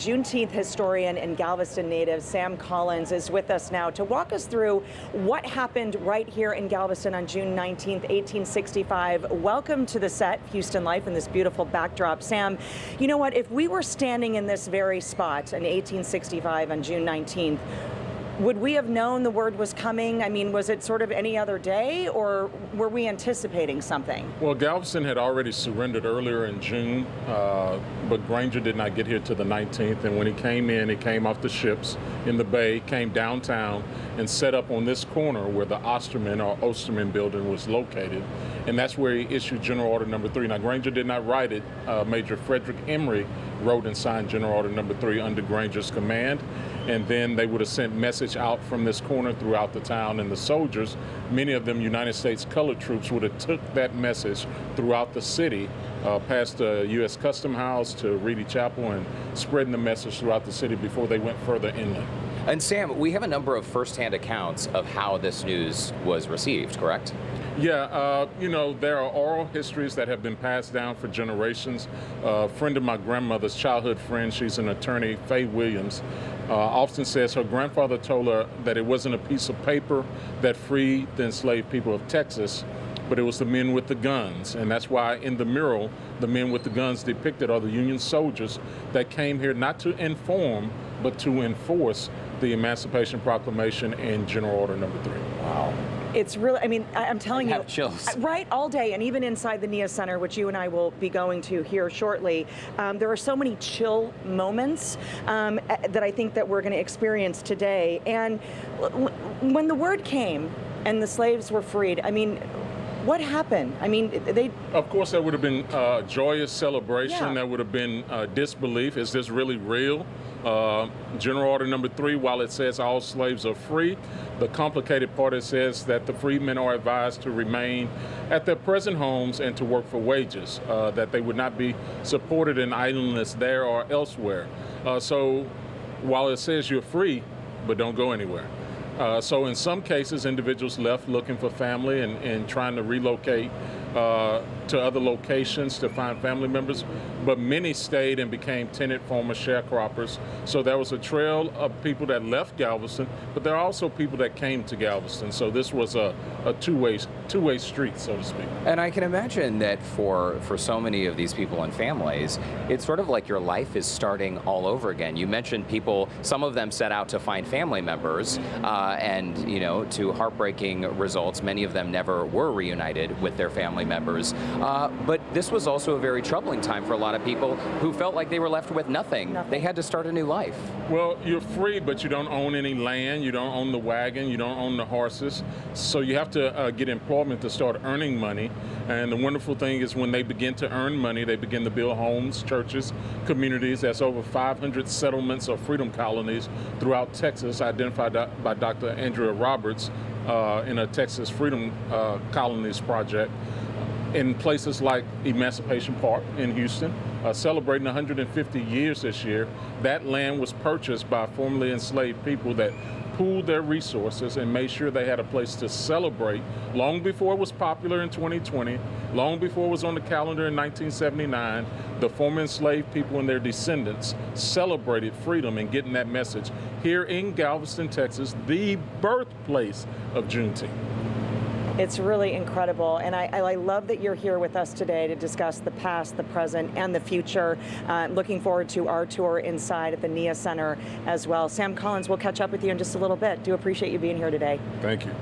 Juneteenth historian and Galveston native Sam Collins is with us now to walk us through what happened right here in Galveston on June 19th, 1865. Welcome to the set, Houston Life, in this beautiful backdrop. Sam, you know what? If we were standing in this very spot in 1865 on June 19th, would we have known the word was coming? I mean, was it sort of any other day, or were we anticipating something? Well, Galveston had already surrendered earlier in June, but Granger did not get here till the 19th. And when he came off the ships in the bay, came downtown, and set up on this corner where the Osterman building was located. And that's where he issued General Order Number 3. Now, Granger did not write it. Major Frederick Emory wrote and signed General Order Number 3 under Granger's command. And then they would have sent message out from this corner throughout the town, and the soldiers, many of them United States colored troops, would have took that message throughout the city, past the U.S. Custom House to Reedy Chapel, and spreading the message throughout the city before they went further inland. And Sam, we have a number of firsthand accounts of how this news was received, correct? Yeah, there are oral histories that have been passed down for generations. A friend of my grandmother's childhood friend, she's an attorney, Faye Williams, often says her grandfather told her that it wasn't a piece of paper that freed the enslaved people of Texas, but it was the men with the guns. And that's why in the mural, the men with the guns depicted are the Union soldiers that came here not to inform, but to enforce the Emancipation Proclamation and General Order Number 3. Wow. It's really, I mean, I'm telling you, chills. Right, all day, and even inside the NIA Center, which you and I will be going to here shortly, there are so many chill moments that I think that we're going to experience today. And when the word came and the slaves were freed, I mean, what happened? I mean, they... Of course, there would have been joyous celebration. Yeah. There would have been disbelief. Is this really real? General Order Number 3, while it says all slaves are free, the complicated part it says that the freedmen are advised to remain at their present homes and to work for wages, that they would not be supported in idleness there or elsewhere. So while it says you're free, but don't go anywhere. So in some cases, individuals left looking for family and trying to relocate to other locations to find family members, but many stayed and became tenant farmer sharecroppers. So there was a trail of people that left Galveston, but there are also people that came to Galveston. So this was a two-way street, so to speak. And I can imagine that for so many of these people and families, it's sort of like your life is starting all over again. You mentioned people, some of them set out to find family members, and to heartbreaking results. Many of them never were reunited with their family members. But this was also a very troubling time for a lot of people who felt like they were left with nothing. They had to start a new life. Well, you're free, but you don't own any land. You don't own the wagon. You don't own the horses. So you have to get employment to start earning money. And the wonderful thing is when they begin to earn money, they begin to build homes, churches, communities. That's over 500 settlements or freedom colonies throughout Texas, identified by Dr. Andrea Roberts in a Texas Freedom Colonies project. In places like Emancipation Park in Houston, celebrating 150 years this year. That land was purchased by formerly enslaved people that pooled their resources and made sure they had a place to celebrate long before it was popular in 2020, long before it was on the calendar in 1979. The former enslaved people and their descendants celebrated freedom and getting that message here in Galveston, Texas, the birthplace of Juneteenth. It's really incredible, and I love that you're here with us today to discuss the past, the present, and the future. Looking forward to our tour inside at the NIA Center as well. Sam Collins, we'll catch up with you in just a little bit. Do appreciate you being here today. Thank you.